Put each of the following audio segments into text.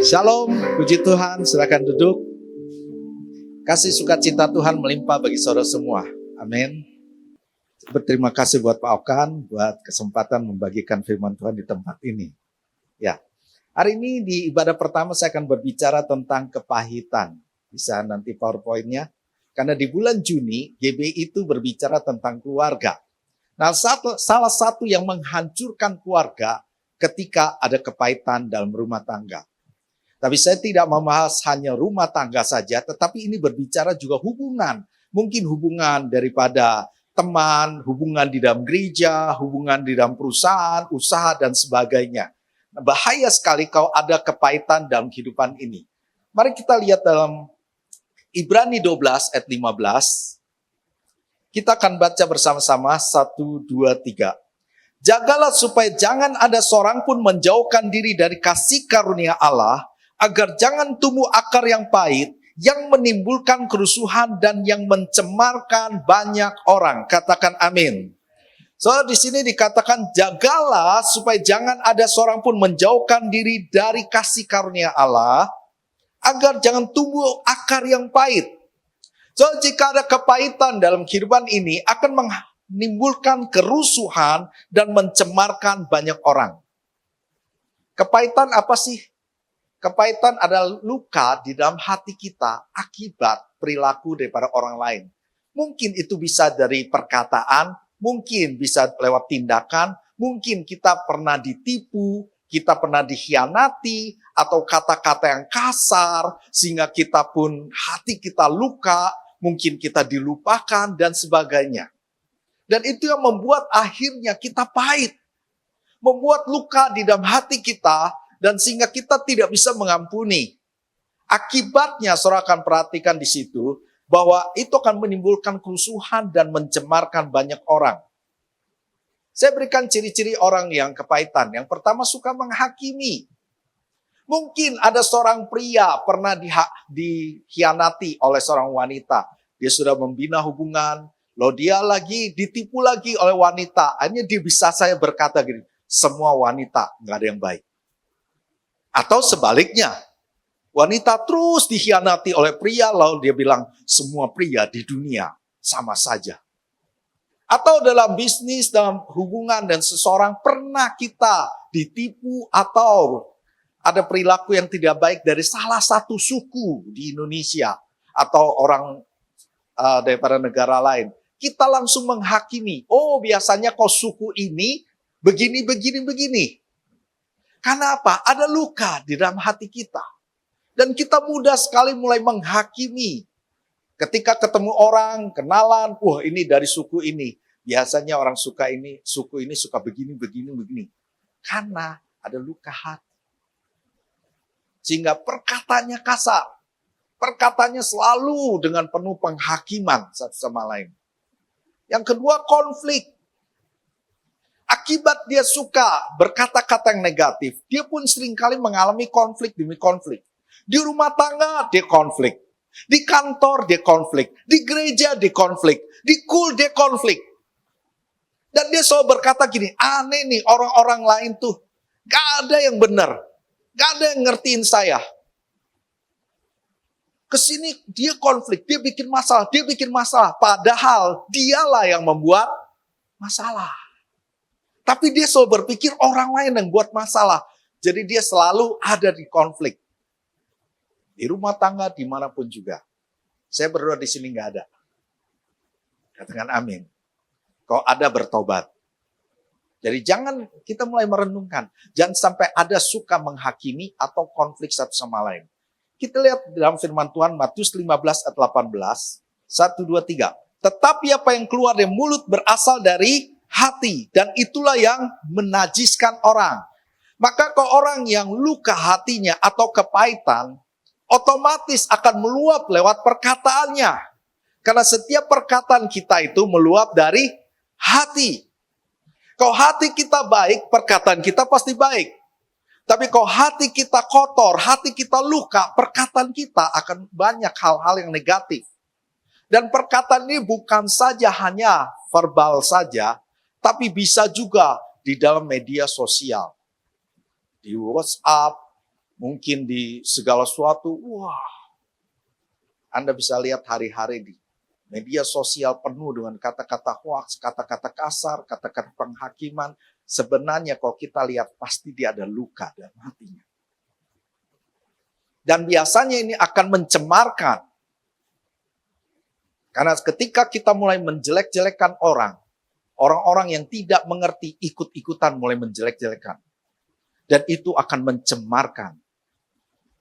Shalom, puji Tuhan, silakan duduk. Kasih sukacita Tuhan melimpah bagi saudara semua. Amin. Berterima kasih buat Pak Okan, buat kesempatan membagikan firman Tuhan di tempat ini. Ya, hari ini di ibadah pertama saya akan berbicara tentang kepahitan. Bisa nanti PowerPoint-nya. Karena di bulan Juni, GBI itu berbicara tentang keluarga. Nah, salah satu yang menghancurkan keluarga ketika ada kepahitan dalam rumah tangga. Tapi saya tidak membahas hanya rumah tangga saja, tetapi ini berbicara juga hubungan. Mungkin hubungan daripada teman, hubungan di dalam gereja, hubungan di dalam perusahaan, usaha, dan sebagainya. Nah, bahaya sekali kalau ada kepahitan dalam kehidupan ini. Mari kita lihat dalam Ibrani 12 ayat 15. Kita akan baca bersama-sama 1, 2, 3. Jagalah supaya jangan ada seorang pun menjauhkan diri dari kasih karunia Allah, agar jangan tumbuh akar yang pahit, yang menimbulkan kerusuhan dan yang mencemarkan banyak orang. Katakan amin. So, di sini dikatakan jagalah supaya jangan ada seorang pun menjauhkan diri dari kasih karunia Allah, agar jangan tumbuh akar yang pahit. So, jika ada kepahitan dalam kehidupan ini akan menimbulkan kerusuhan dan mencemarkan banyak orang. Kepahitan apa sih? Kepahitan adalah luka di dalam hati kita akibat perilaku daripada orang lain. Mungkin itu bisa dari perkataan, mungkin bisa lewat tindakan, mungkin kita pernah ditipu, kita pernah dikhianati, atau kata-kata yang kasar, sehingga kita pun hati kita luka, mungkin kita dilupakan, dan sebagainya. Dan itu yang membuat akhirnya kita pahit. Membuat luka di dalam hati kita, dan sehingga kita tidak bisa mengampuni. Akibatnya, saudara akan perhatikan di situ, bahwa itu akan menimbulkan kerusuhan dan mencemarkan banyak orang. Saya berikan ciri-ciri orang yang kepahitan. Yang pertama, suka menghakimi. Mungkin ada seorang pria pernah dikhianati oleh seorang wanita. Dia sudah membina hubungan, loh dia lagi ditipu lagi oleh wanita. Akhirnya dia bisa saya berkata gini, semua wanita nggak ada yang baik. Atau sebaliknya, wanita terus dikhianati oleh pria, lalu dia bilang, semua pria di dunia sama saja. Atau dalam bisnis, dalam hubungan dan seseorang, pernah kita ditipu atau ada perilaku yang tidak baik dari salah satu suku di Indonesia atau orang daripada negara lain. Kita langsung menghakimi, oh biasanya kok suku ini begini, begini, begini. Karena apa? Ada luka di dalam hati kita. Dan kita mudah sekali mulai menghakimi. Ketika ketemu orang, kenalan, wah ini dari suku ini. Biasanya orang suku ini suka begini, begini, begini. Karena ada luka hati. Sehingga perkataannya kasar. Perkataannya selalu dengan penuh penghakiman satu sama lain. Yang kedua, konflik. Akibat dia suka berkata-kata yang negatif, dia pun seringkali mengalami konflik demi konflik. Di rumah tangga, dia konflik. Di kantor, dia konflik. Di gereja, dia konflik. Di dia konflik. Dan dia selalu berkata gini, aneh nih orang-orang lain tuh. Gak ada yang benar. Gak ada yang ngertiin saya. Kesini dia konflik, dia bikin masalah. Padahal dialah yang membuat masalah. Tapi dia selalu berpikir orang lain yang buat masalah. Jadi dia selalu ada di konflik. Di rumah tangga, dimanapun juga. Saya berdoa di sini nggak ada. Katakan amin. Kalau ada bertobat. Jadi jangan kita mulai merenungkan. Jangan sampai ada suka menghakimi atau konflik satu sama lain. Kita lihat dalam firman Tuhan Matius 15 ayat 18. 1, 2, 3. Tetapi apa yang keluar dari mulut berasal dari hati, dan itulah yang menajiskan orang. Maka kalau orang yang luka hatinya atau kepahitan, otomatis akan meluap lewat perkataannya. Karena setiap perkataan kita itu meluap dari hati. Kalau hati kita baik, perkataan kita pasti baik. Tapi kalau hati kita kotor, hati kita luka, perkataan kita akan banyak hal-hal yang negatif. Dan perkataan ini bukan saja hanya verbal saja, tapi bisa juga di dalam media sosial. Di WhatsApp, mungkin di segala sesuatu, wah, Anda bisa lihat hari-hari di media sosial penuh dengan kata-kata hoaks, kata-kata kasar, kata-kata penghakiman. Sebenarnya kalau kita lihat pasti dia ada luka dan hatinya. Dan biasanya ini akan mencemarkan. Karena ketika kita mulai menjelek-jelekan orang-orang yang tidak mengerti ikut-ikutan mulai menjelek-jelekan. Dan itu akan mencemarkan.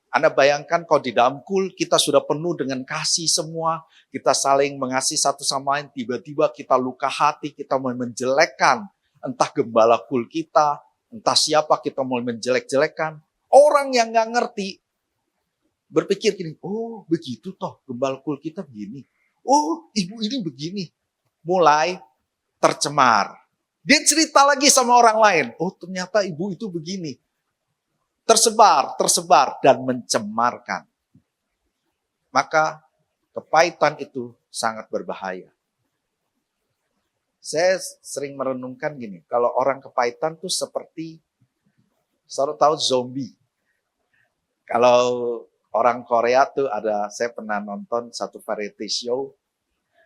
Anda bayangkan kalau di dalam kul kita sudah penuh dengan kasih semua, kita saling mengasihi satu sama lain, tiba-tiba kita luka hati, kita mulai menjelekkan, entah gembala kul kita, entah siapa kita mulai menjelek-jelekan. Orang yang nggak ngerti berpikir gini, oh begitu toh gembala kul kita begini. Oh, ibu ini begini. Mulai tercemar. Dia cerita lagi sama orang lain. Oh, ternyata ibu itu begini. Tersebar, dan mencemarkan. Maka kepahitan itu sangat berbahaya. Saya sering merenungkan gini, kalau orang kepahitan itu seperti, saudara tahu zombie. Kalau orang Korea tuh ada, saya pernah nonton satu variety show,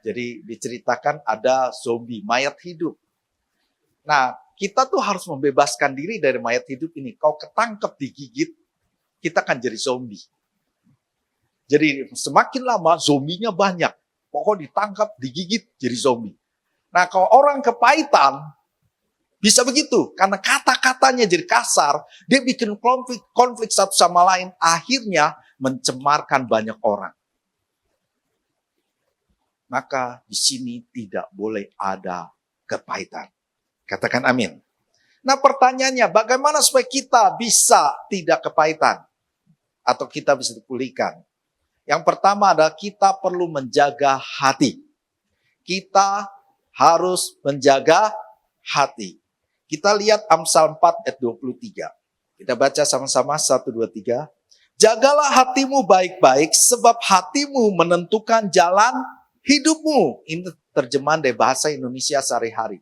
jadi diceritakan ada zombie, mayat hidup. Nah, kita tuh harus membebaskan diri dari mayat hidup ini. Kalau ketangkep digigit, kita akan jadi zombie. Jadi semakin lama zombinya banyak. Pokoknya ditangkap, digigit, jadi zombie. Nah, kalau orang kepahitan, bisa begitu. Karena kata-katanya jadi kasar, dia bikin konflik satu sama lain, akhirnya mencemarkan banyak orang. Maka di sini tidak boleh ada kepahitan. Katakan amin. Nah pertanyaannya, bagaimana supaya kita bisa tidak kepahitan? Atau kita bisa dipulihkan? Yang pertama adalah kita perlu menjaga hati. Kita harus menjaga hati. Kita lihat Amsal 4 ayat 23. Kita baca sama-sama 1, 2, 3. Jagalah hatimu baik-baik sebab hatimu menentukan jalan hidupmu. Ini terjemahan dari bahasa Indonesia sehari-hari.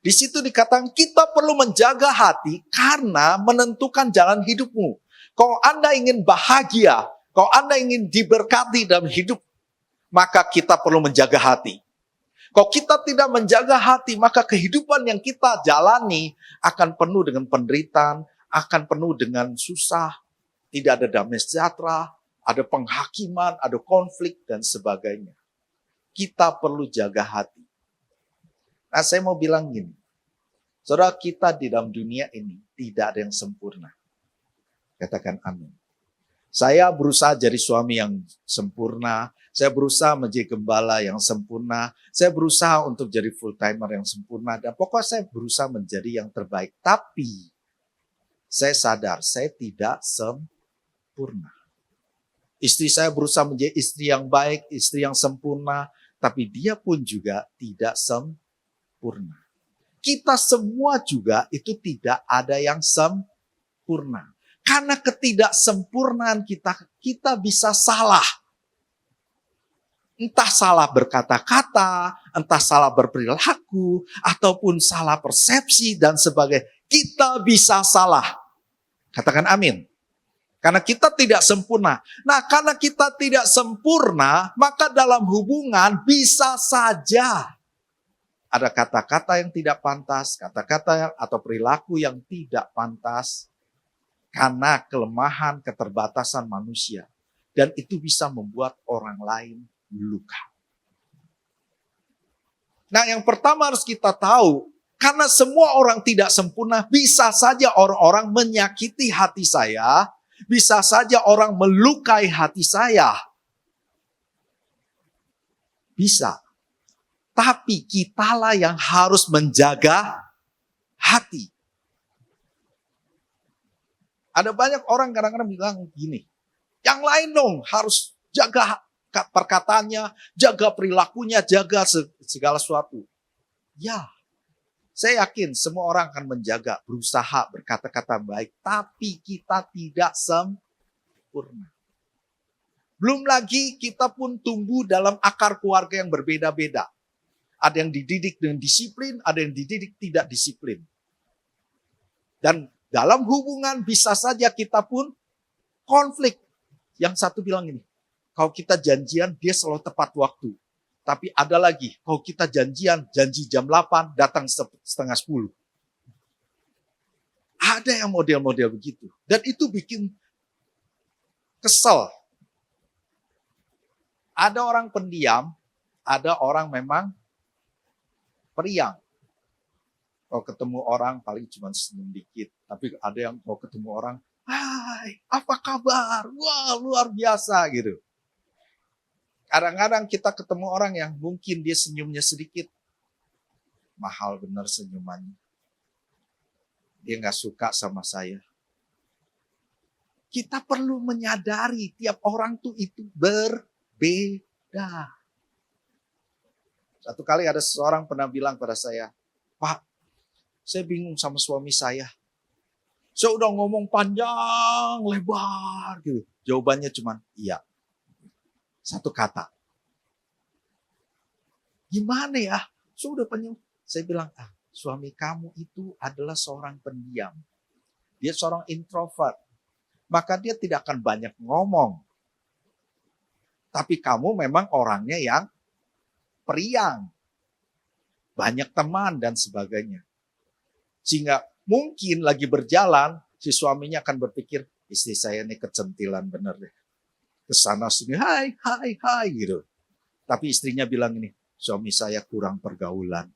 Di situ dikatakan kita perlu menjaga hati karena menentukan jalan hidupmu. Kalau Anda ingin bahagia, kalau Anda ingin diberkati dalam hidup, maka kita perlu menjaga hati. Kalau kita tidak menjaga hati, maka kehidupan yang kita jalani akan penuh dengan penderitaan, akan penuh dengan susah, tidak ada damai sejahtera, ada penghakiman, ada konflik, dan sebagainya. Kita perlu jaga hati. Nah, saya mau bilang gini, saudara, kita di dalam dunia ini tidak ada yang sempurna. Katakan amin. Saya berusaha jadi suami yang sempurna, saya berusaha menjadi gembala yang sempurna, saya berusaha untuk jadi full timer yang sempurna, dan pokoknya saya berusaha menjadi yang terbaik. Tapi saya sadar saya tidak sempurna. Istri saya berusaha menjadi istri yang baik, istri yang sempurna, tapi dia pun juga tidak sempurna. Kita semua juga itu tidak ada yang sempurna. Karena ketidaksempurnaan kita bisa salah. Entah salah berkata-kata, entah salah berperilaku, ataupun salah persepsi dan sebagainya. Kita bisa salah. Katakan amin. Karena kita tidak sempurna. Nah, karena kita tidak sempurna, maka dalam hubungan bisa saja ada kata-kata yang tidak pantas, kata-kata atau perilaku yang tidak pantas karena kelemahan, keterbatasan manusia. Dan itu bisa membuat orang lain luka. Nah, yang pertama harus kita tahu, karena semua orang tidak sempurna, bisa saja orang-orang menyakiti hati saya, bisa saja orang melukai hati saya. Bisa. Tapi kitalah yang harus menjaga hati. Ada banyak orang kadang-kadang bilang gini, yang lain dong harus jaga perkataannya, jaga perilakunya, jaga segala sesuatu. Ya, saya yakin semua orang akan menjaga, berusaha berkata-kata baik, tapi kita tidak sempurna. Belum lagi kita pun tumbuh dalam akar keluarga yang berbeda-beda. Ada yang dididik dengan disiplin, ada yang dididik tidak disiplin. Dan dalam hubungan bisa saja kita pun konflik. Yang satu bilang ini, kalau kita janjian, dia selalu tepat waktu. Tapi ada lagi, kalau kita janjian, janji jam 8, datang setengah 10. Ada yang model-model begitu. Dan itu bikin kesel. Ada orang pendiam, ada orang memang periang. Kalau ketemu orang paling cuma senyum dikit. Tapi ada yang kalau ketemu orang, hai, apa kabar? Wah, luar biasa gitu. Kadang-kadang kita ketemu orang yang mungkin dia senyumnya sedikit. Mahal benar senyumannya. Dia nggak suka sama saya. Kita perlu menyadari tiap orang tuh itu berbeda. Satu kali ada seseorang pernah bilang pada saya, Pak, saya bingung sama suami saya. Saya udah ngomong panjang, lebar gitu. Jawabannya cuma iya. Satu kata. Gimana ya? Sudah panjang. Saya bilang, suami kamu itu adalah seorang pendiam. Dia seorang introvert. Maka dia tidak akan banyak ngomong. Tapi kamu memang orangnya yang periang. Banyak teman dan sebagainya. Sehingga mungkin lagi berjalan, si suaminya akan berpikir, istri saya ini kecentilan bener deh. Kesana sini, hai gitu. Tapi istrinya bilang ini, suami saya kurang pergaulan.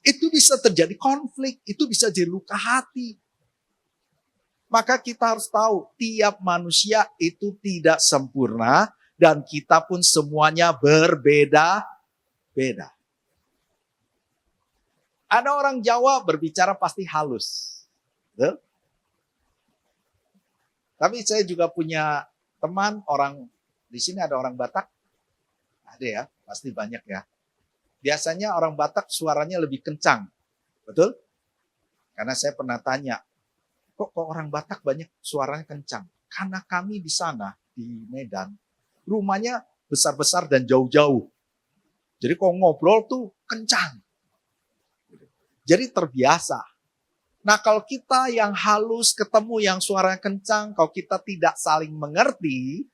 Itu bisa terjadi konflik, itu bisa jadi luka hati. Maka kita harus tahu, tiap manusia itu tidak sempurna, dan kita pun semuanya berbeda-beda. Ada orang Jawa berbicara pasti halus. Betul? Tapi saya juga punya teman orang, di sini ada orang Batak. Ada ya, pasti banyak ya. Biasanya orang Batak suaranya lebih kencang. Betul? Karena saya pernah tanya, kok orang Batak banyak suaranya kencang? Karena kami di sana, di Medan, rumahnya besar-besar dan jauh-jauh. Jadi kalau ngobrol tuh kencang. Jadi terbiasa. Nah kalau kita yang halus ketemu yang suaranya kencang, kalau kita tidak saling mengerti,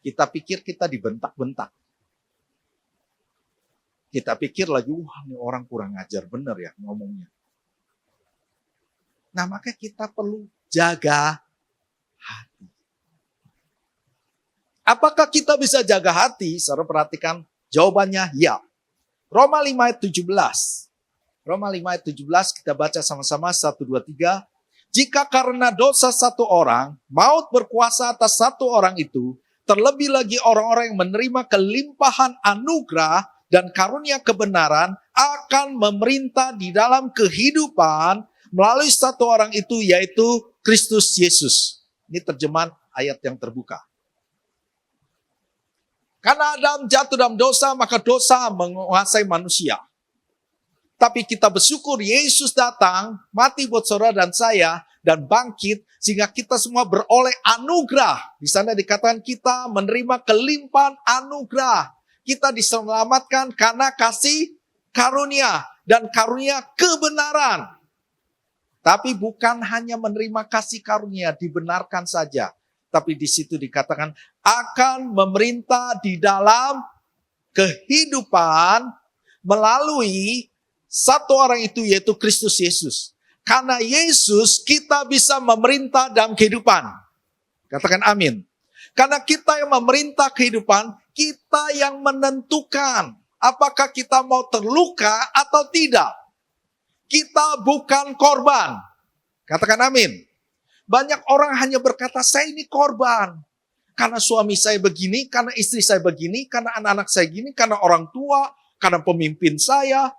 kita pikir kita dibentak-bentak. Kita pikir lagi, wah ini orang kurang ajar bener ya ngomongnya. Nah maka kita perlu jaga hati. Apakah kita bisa jaga hati? Saudara perhatikan jawabannya ya. Roma 5 ayat 17. Roma 5 ayat 17 kita baca sama-sama 1, 2, 3. Jika karena dosa satu orang, maut berkuasa atas satu orang itu, terlebih lagi orang-orang yang menerima kelimpahan anugerah dan karunia kebenaran akan memerintah di dalam kehidupan melalui satu orang itu, yaitu Kristus Yesus. Ini terjemahan ayat yang terbuka. Karena Adam jatuh dalam dosa, maka dosa menguasai manusia. Tapi kita bersyukur Yesus datang, mati buat saudara dan saya, dan bangkit, sehingga kita semua beroleh anugerah. Di sana dikatakan kita menerima kelimpahan anugerah. Kita diselamatkan karena kasih karunia, dan karunia kebenaran. Tapi bukan hanya menerima kasih karunia, dibenarkan saja. Tapi di situ dikatakan akan memerintah di dalam kehidupan melalui satu orang itu, yaitu Kristus Yesus. Karena Yesus kita bisa memerintah dalam kehidupan. Katakan amin. Karena kita yang memerintah kehidupan, kita yang menentukan apakah kita mau terluka atau tidak. Kita bukan korban. Katakan amin. Banyak orang hanya berkata, saya ini korban. Karena suami saya begini, karena istri saya begini, karena anak-anak saya gini, karena orang tua, karena pemimpin saya.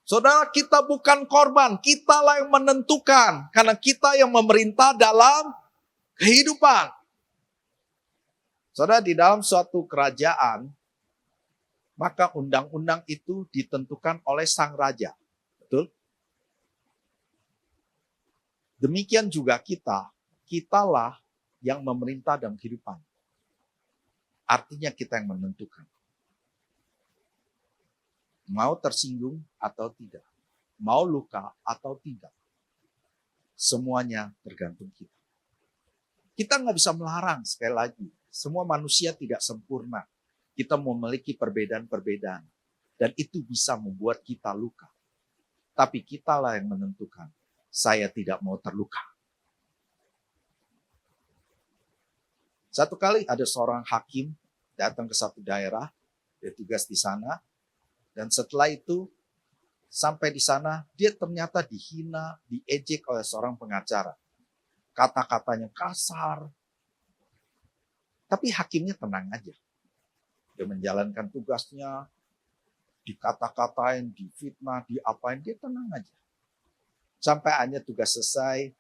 Saudara, kita bukan korban. Kitalah yang menentukan. Karena kita yang memerintah dalam kehidupan. Saudara, di dalam suatu kerajaan, maka undang-undang itu ditentukan oleh sang raja. Betul? Demikian juga kitalah yang memerintah dalam kehidupan. Artinya kita yang menentukan. Mau tersinggung atau tidak. Mau luka atau tidak. Semuanya tergantung kita. Kita nggak bisa melarang, sekali lagi. Semua manusia tidak sempurna. Kita memiliki perbedaan-perbedaan. Dan itu bisa membuat kita luka. Tapi kitalah yang menentukan, saya tidak mau terluka. Satu kali ada seorang hakim datang ke satu daerah, dia tugas di sana, dan setelah itu sampai di sana dia ternyata dihina, diejek oleh seorang pengacara. Kata-katanya kasar, tapi hakimnya tenang aja. Dia menjalankan tugasnya, dikata-katain, difitnah, diapain, dia tenang aja. Sampai akhirnya tugas selesai,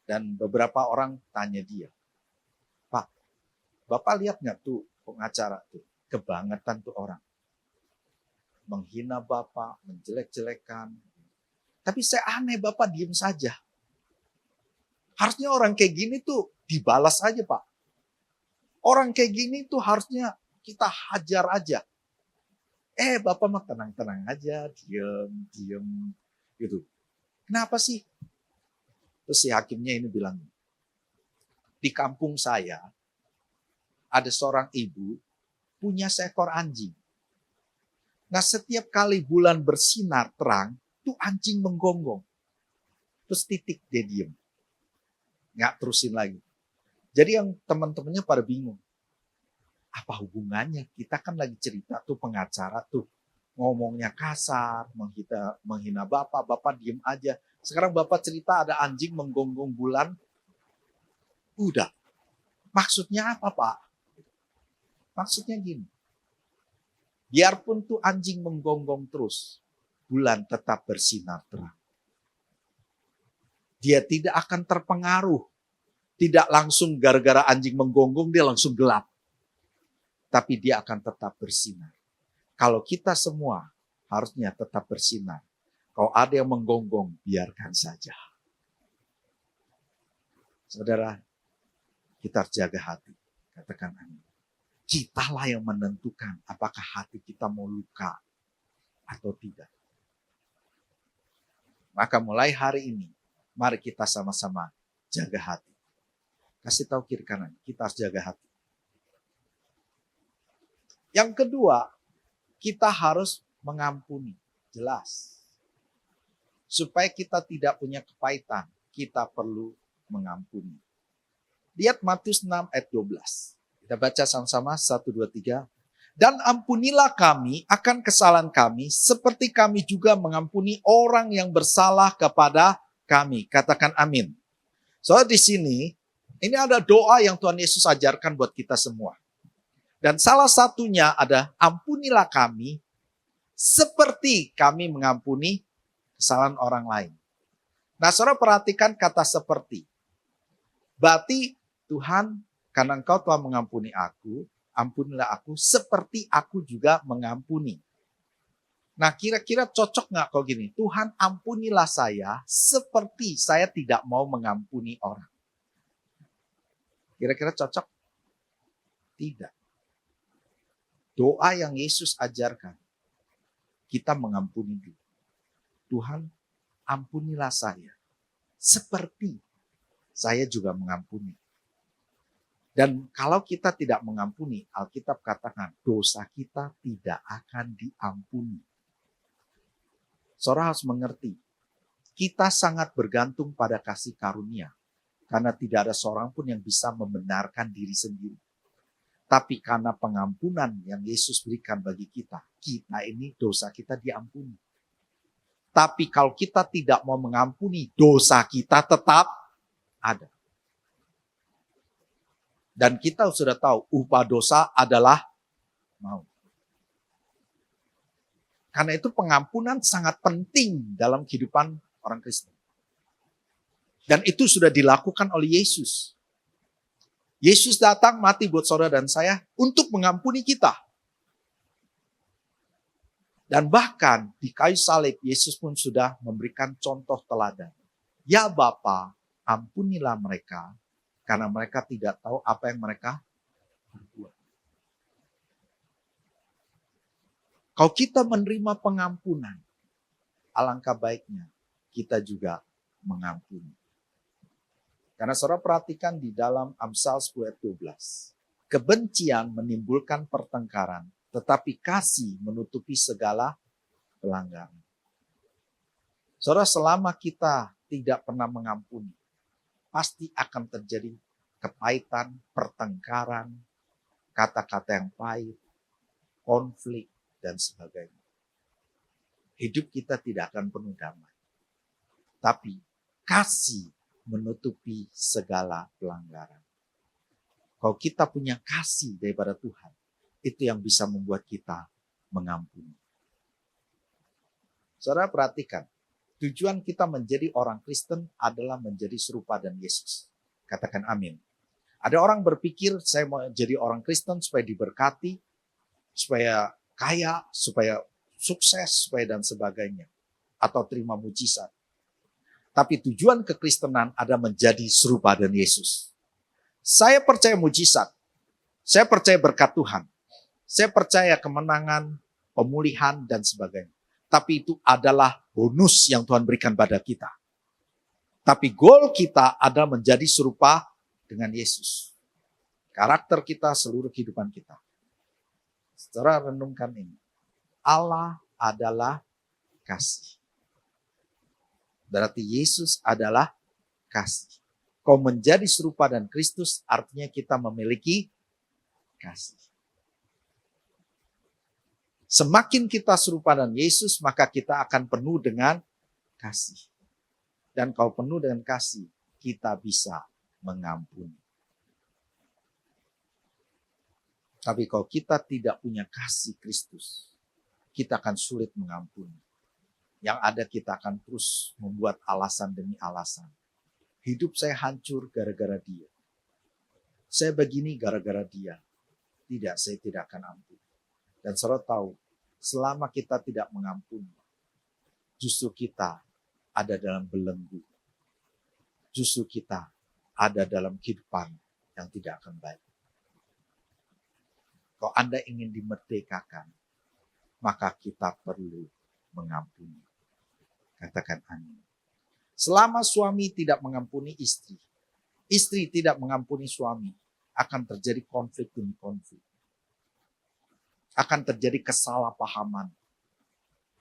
dan beberapa orang tanya dia, Pak, Bapak lihat nggak tuh pengacara tuh, kebangetan tuh orang. Menghina Bapak, menjelek-jelekan. Tapi saya aneh Bapak diem saja. Harusnya orang kayak gini tuh dibalas aja Pak. Orang kayak gini tuh harusnya kita hajar aja. Bapak mah tenang-tenang aja, diem gitu. Kenapa sih? Terus si hakimnya ini bilang, di kampung saya ada seorang ibu punya seekor anjing. Nah setiap kali bulan bersinar terang, tuh anjing menggonggong. Terus titik dia diem. Nggak terusin lagi. Jadi yang teman-temannya pada bingung. Apa hubungannya? Kita kan lagi cerita tuh pengacara tuh. Ngomongnya kasar, menghina Bapak, Bapak diem aja. Sekarang Bapak cerita ada anjing menggonggong bulan. Udah. Maksudnya apa Pak? Maksudnya gini. Biarpun tuh anjing menggonggong terus, bulan tetap bersinar terang. Dia tidak akan terpengaruh. Tidak langsung gara-gara anjing menggonggong dia langsung gelap. Tapi dia akan tetap bersinar. Kalau kita semua harusnya tetap bersinar. Kalau ada yang menggonggong, biarkan saja. Saudara, kita harus jaga hati. Katakan amin. Kitalah yang menentukan apakah hati kita mau luka atau tidak. Maka mulai hari ini, mari kita sama-sama jaga hati. Kasih tahu kiri kanan, kita harus jaga hati. Yang kedua, kita harus mengampuni. Jelas. Supaya kita tidak punya kepahitan, kita perlu mengampuni. Lihat Matius 6 ayat 12. Kita baca sama-sama, 1, 2, 3. Dan ampunilah kami akan kesalahan kami, seperti kami juga mengampuni orang yang bersalah kepada kami. Katakan amin. Soalnya di sini, ini ada doa yang Tuhan Yesus ajarkan buat kita semua. Dan salah satunya ada, ampunilah kami, seperti kami mengampuni kesalahan orang lain. Nah, saudara perhatikan kata seperti. Berarti Tuhan, karena Engkau telah mengampuni aku, ampunilah aku seperti aku juga mengampuni. Nah kira-kira cocok nggak kalau gini? Tuhan ampunilah saya seperti saya tidak mau mengampuni orang. Kira-kira cocok? Tidak. Doa yang Yesus ajarkan, kita mengampuni dia. Tuhan ampunilah saya seperti saya juga mengampuni. Dan kalau kita tidak mengampuni, Alkitab katakan dosa kita tidak akan diampuni. Saudara harus mengerti, kita sangat bergantung pada kasih karunia. Karena tidak ada seorang pun yang bisa membenarkan diri sendiri. Tapi karena pengampunan yang Yesus berikan bagi kita, kita ini dosa kita diampuni. Tapi kalau kita tidak mau mengampuni, dosa kita tetap ada. Dan kita sudah tahu upah dosa adalah maut. Karena itu pengampunan sangat penting dalam kehidupan orang Kristen. Dan itu sudah dilakukan oleh Yesus. Yesus datang mati buat saudara dan saya untuk mengampuni kita. Dan bahkan di kayu salib Yesus pun sudah memberikan contoh teladan. Ya Bapa, ampunilah mereka karena mereka tidak tahu apa yang mereka berbuat. Kalau kita menerima pengampunan, alangkah baiknya kita juga mengampuni. Karena saudara perhatikan di dalam Amsal 10 ayat 12. Kebencian menimbulkan pertengkaran, tetapi kasih menutupi segala pelanggaran. Saudara, selama kita tidak pernah mengampuni, pasti akan terjadi kepahitan, pertengkaran, kata-kata yang pahit, konflik, dan sebagainya. Hidup kita tidak akan penuh damai. Tapi kasih menutupi segala pelanggaran. Kalau kita punya kasih daripada Tuhan, itu yang bisa membuat kita mengampuni. Saudara perhatikan, tujuan kita menjadi orang Kristen adalah menjadi serupa dengan Yesus. Katakan amin. Ada orang berpikir saya mau jadi orang Kristen supaya diberkati, supaya kaya, supaya sukses, supaya dan sebagainya. Atau terima mujizat. Tapi tujuan kekristenan ada menjadi serupa dengan Yesus. Saya percaya mujizat. Saya percaya berkat Tuhan. Saya percaya kemenangan, pemulihan, dan sebagainya. Tapi itu adalah bonus yang Tuhan berikan pada kita. Tapi goal kita adalah menjadi serupa dengan Yesus. Karakter kita, seluruh kehidupan kita. Secara renungkan ini. Allah adalah kasih. Berarti Yesus adalah kasih. Kau menjadi serupa dan Kristus artinya kita memiliki kasih. Semakin kita serupa dengan Yesus, maka kita akan penuh dengan kasih. Dan kalau penuh dengan kasih, kita bisa mengampuni. Tapi kalau kita tidak punya kasih Kristus, kita akan sulit mengampuni. Yang ada kita akan terus membuat alasan demi alasan. Hidup saya hancur gara-gara dia. Saya begini gara-gara dia. Tidak, saya tidak akan ampuni. Dan saudara tahu, selama kita tidak mengampuni, justru kita ada dalam belenggu. Justru kita ada dalam kehidupan yang tidak akan baik. Kalau Anda ingin dimerdekakan, maka kita perlu mengampuni. Katakan amin. Selama suami tidak mengampuni istri, istri tidak mengampuni suami, akan terjadi konflik demi konflik. Akan terjadi kesalahpahaman.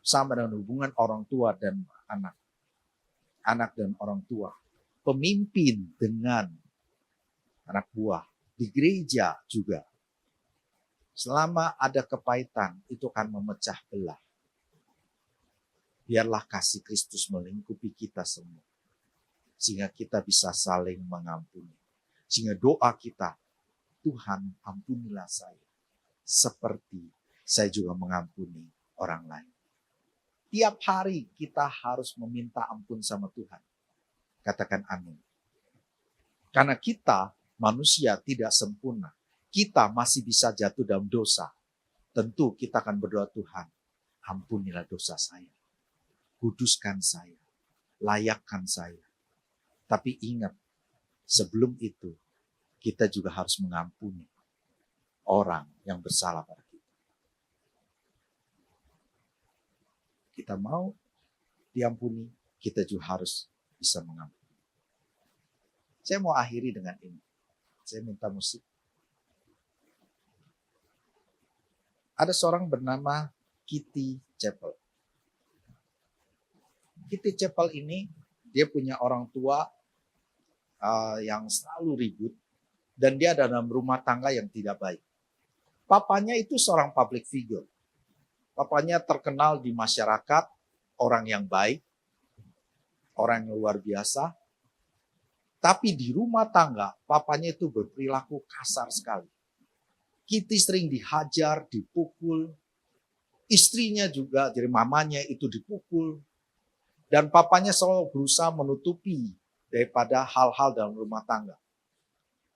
Sama dengan hubungan orang tua dan anak. Anak dan orang tua. Pemimpin dengan anak buah. Di gereja juga. Selama ada kepahitan, itu akan memecah belah. Biarlah kasih Kristus melingkupi kita semua. Sehingga kita bisa saling mengampuni. Sehingga doa kita, Tuhan ampunilah saya. Seperti saya juga mengampuni orang lain. Tiap hari kita harus meminta ampun sama Tuhan. Katakan amin. Karena kita manusia tidak sempurna. Kita masih bisa jatuh dalam dosa. Tentu kita akan berdoa, Tuhan, ampunilah dosa saya. Kuduskan saya, layakkan saya. Tapi ingat, sebelum itu, kita juga harus mengampuni orang yang bersalah pada kita. Kita mau diampuni, kita juga harus bisa mengampuni. Saya mau akhiri dengan ini. Saya minta musik. Ada seorang bernama Kitty Chappell. Kitty Chappell ini, dia punya orang tua yang selalu ribut. Dan dia ada dalam rumah tangga yang tidak baik. Papanya itu seorang public figure. Papanya terkenal di masyarakat, orang yang baik, orang yang luar biasa. Tapi di rumah tangga, papanya itu berperilaku kasar sekali. Kitty sering dihajar, dipukul. Istrinya juga, jadi mamanya itu dipukul. Dan papanya selalu berusaha menutupi daripada hal-hal dalam rumah tangga.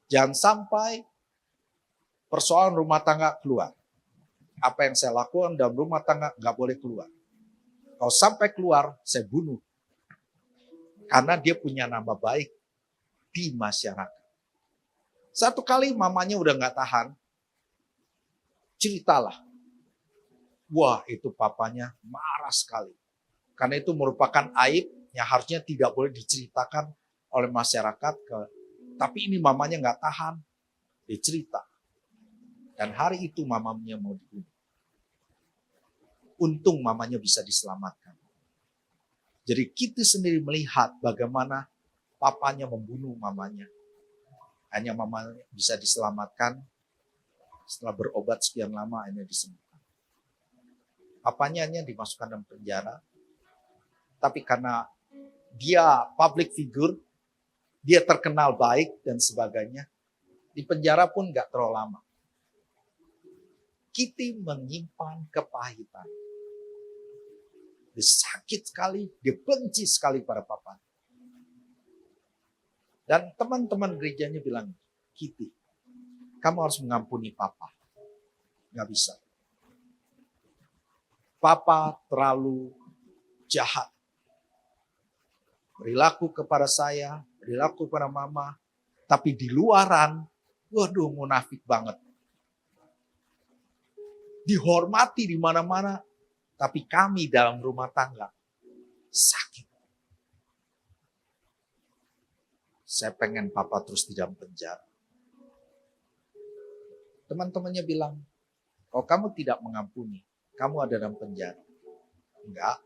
Jangan sampai persoalan rumah tangga keluar. Apa yang saya lakukan dalam rumah tangga nggak boleh keluar. Kalau sampai keluar, saya bunuh. Karena dia punya nama baik di masyarakat. Satu kali mamanya udah nggak tahan, ceritalah. Wah, itu papanya marah sekali. Karena itu merupakan aib yang harusnya tidak boleh diceritakan oleh masyarakat, tapi ini mamanya nggak tahan. Dia cerita. Dan hari itu mamanya mau dibunuh. Untung mamanya bisa diselamatkan. Jadi kita sendiri melihat bagaimana papanya membunuh mamanya. Hanya mamanya bisa diselamatkan. Setelah berobat sekian lama hanya disembuhkan. Papanya hanya dimasukkan dalam penjara. Tapi karena dia public figure, dia terkenal baik dan sebagainya, di penjara pun nggak terlalu lama. Kitty menyimpan kepahitan. Dia sakit sekali, dia benci sekali pada papa. Dan teman-teman gerejanya bilang, Kitty, kamu harus mengampuni papa. Nggak bisa. Papa terlalu jahat. Perilaku kepada saya, perilaku kepada mama, tapi di luaran, waduh munafik banget. Dihormati di mana-mana, tapi kami dalam rumah tangga sakit. Saya pengen papa terus di dalam penjara. Teman-temannya bilang, kalau kamu tidak mengampuni, kamu ada dalam penjara. Enggak,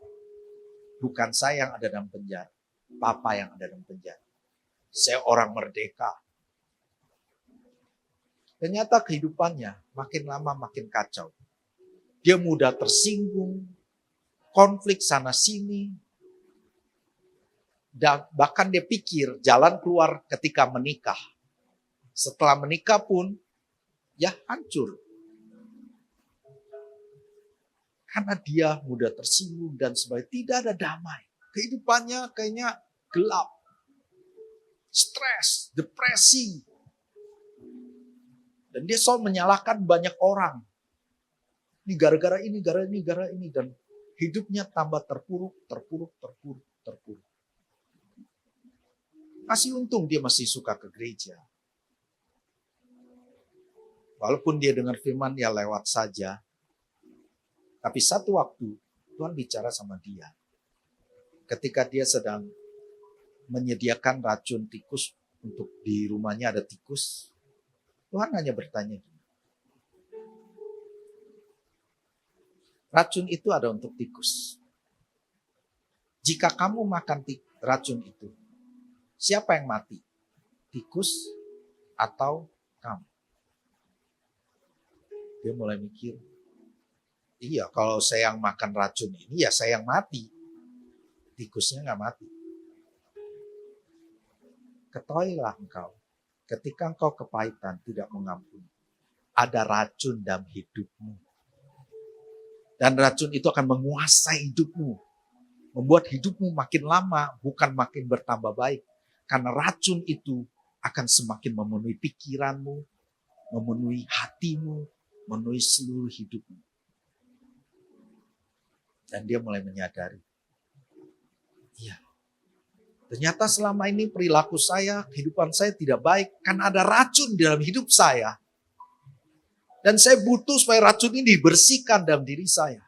bukan saya yang ada dalam penjara. Papa yang ada dalam penjara. Saya orang merdeka. Ternyata kehidupannya makin lama makin kacau. Dia mudah tersinggung, konflik sana sini. Dan bahkan dia pikir jalan keluar ketika menikah. Setelah menikah pun, ya hancur. Karena dia mudah tersinggung dan sebagainya. Tidak ada damai. Kehidupannya kayaknya gelap. Stres, depresi. Dan dia selalu menyalahkan banyak orang. Ini gara-gara ini, gara-gara ini. Dan hidupnya tambah terpuruk. Masih untung dia masih suka ke gereja. Walaupun dia dengar firman, ya lewat saja. Tapi satu waktu, Tuhan bicara sama dia. Ketika dia sedang menyediakan racun tikus, untuk di rumahnya ada tikus, Tuhan hanya bertanya gini. Racun itu ada untuk tikus. Jika kamu makan racun itu, siapa yang mati? Tikus atau kamu? Dia mulai mikir, iya kalau saya yang makan racun ini, ya saya yang mati. Tikusnya nggak mati. Ketahuilah engkau, ketika engkau kepahitan tidak mengampuni, ada racun dalam hidupmu. Dan racun itu akan menguasai hidupmu. Membuat hidupmu makin lama, bukan makin bertambah baik. Karena racun itu akan semakin memenuhi pikiranmu, memenuhi hatimu, memenuhi seluruh hidupmu. Dan dia mulai menyadari, iya, ternyata selama ini perilaku saya, kehidupan saya tidak baik karena ada racun di dalam hidup saya. Dan saya butuh supaya racun ini dibersihkan dalam diri saya.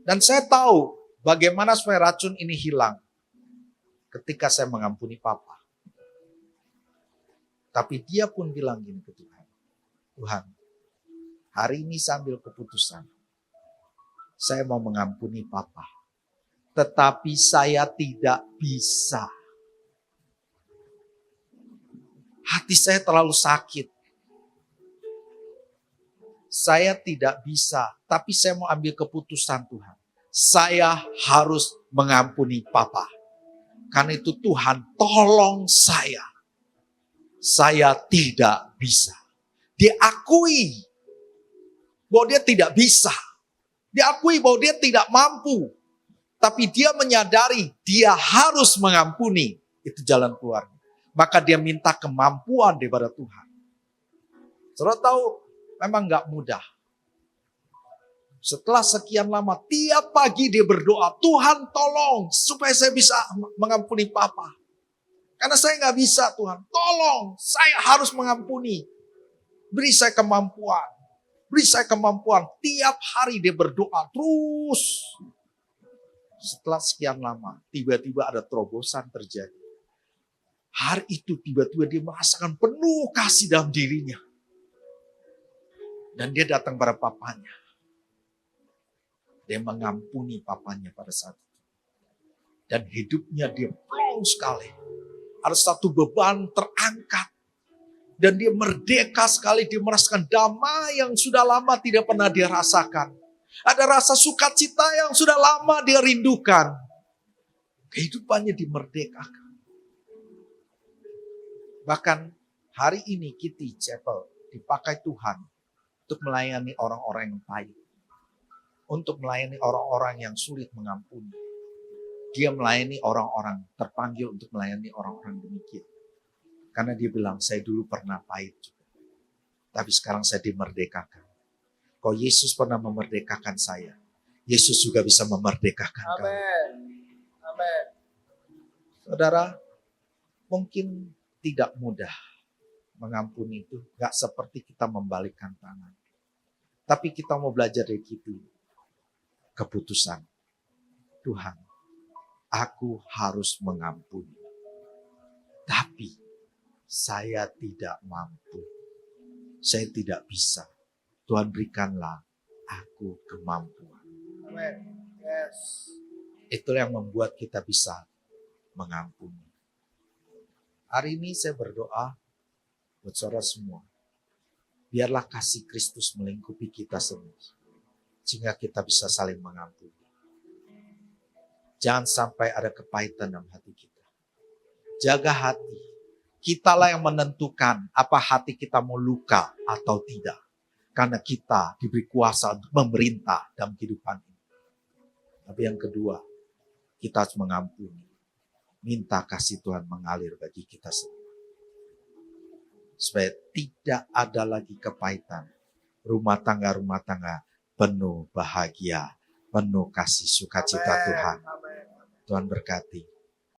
Dan saya tahu bagaimana supaya racun ini hilang ketika saya mengampuni papa. Tapi dia pun bilang gini ke Tuhan, Tuhan, hari ini saya ambil keputusan. Saya mau mengampuni papa. Tetapi saya tidak bisa. Hati saya terlalu sakit. Saya tidak bisa, tapi saya mau ambil keputusan Tuhan. Saya harus mengampuni papa. Karena itu Tuhan, tolong saya. Saya tidak bisa. Dia akui bahwa dia tidak bisa. Dia akui bahwa dia tidak mampu. Tapi dia menyadari dia harus mengampuni. Itu jalan keluarnya. Maka dia minta kemampuan daripada Tuhan. Saudara tahu, memang gak mudah. Setelah sekian lama, tiap pagi dia berdoa, Tuhan tolong supaya saya bisa mengampuni papa. Karena saya gak bisa Tuhan, tolong saya harus mengampuni. Beri saya kemampuan. Beri saya kemampuan. Tiap hari dia berdoa terus. Setelah sekian lama, tiba-tiba ada terobosan terjadi. Hari itu tiba-tiba dia merasakan penuh kasih dalam dirinya. Dan dia datang pada papanya. Dia mengampuni papanya pada saat itu. Dan hidupnya dia plong sekali. Ada satu beban terangkat. Dan dia merdeka sekali, dia merasakan damai yang sudah lama tidak pernah dia rasakan. Ada rasa sukacita yang sudah lama dia rindukan. Kehidupannya dimerdekakan. Bahkan hari ini Kitty Chapel dipakai Tuhan untuk melayani orang-orang yang pahit. Untuk melayani orang-orang yang sulit mengampuni. Dia melayani orang-orang, terpanggil untuk melayani orang-orang demikian. Karena dia bilang, saya dulu pernah pahit juga. Tapi sekarang saya dimerdekakan. Kalau Yesus pernah memerdekakan saya, Yesus juga bisa memerdekakan kamu. Amin. Saudara, mungkin tidak mudah mengampuni itu. Gak seperti kita membalikkan tangan. Tapi kita mau belajar dari itu. Keputusan. Tuhan, aku harus mengampuni. Tapi saya tidak mampu. Saya tidak bisa. Tuhan berikanlah aku kemampuan. Amin. Yes. Itulah yang membuat kita bisa mengampuni. Hari ini saya berdoa buat saudara semua. Biarlah kasih Kristus melingkupi kita semua. Sehingga kita bisa saling mengampuni. Jangan sampai ada kepahitan dalam hati kita. Jaga hati. Kitalah yang menentukan apa hati kita mau luka atau tidak. Karena kita diberi kuasa untuk memerintah dalam kehidupan ini. Tapi yang kedua, kita harus mengampuni. Minta kasih Tuhan mengalir bagi kita semua. Supaya tidak ada lagi kepahitan. Rumah tangga penuh bahagia, penuh kasih sukacita Tuhan. Amin. Tuhan berkati.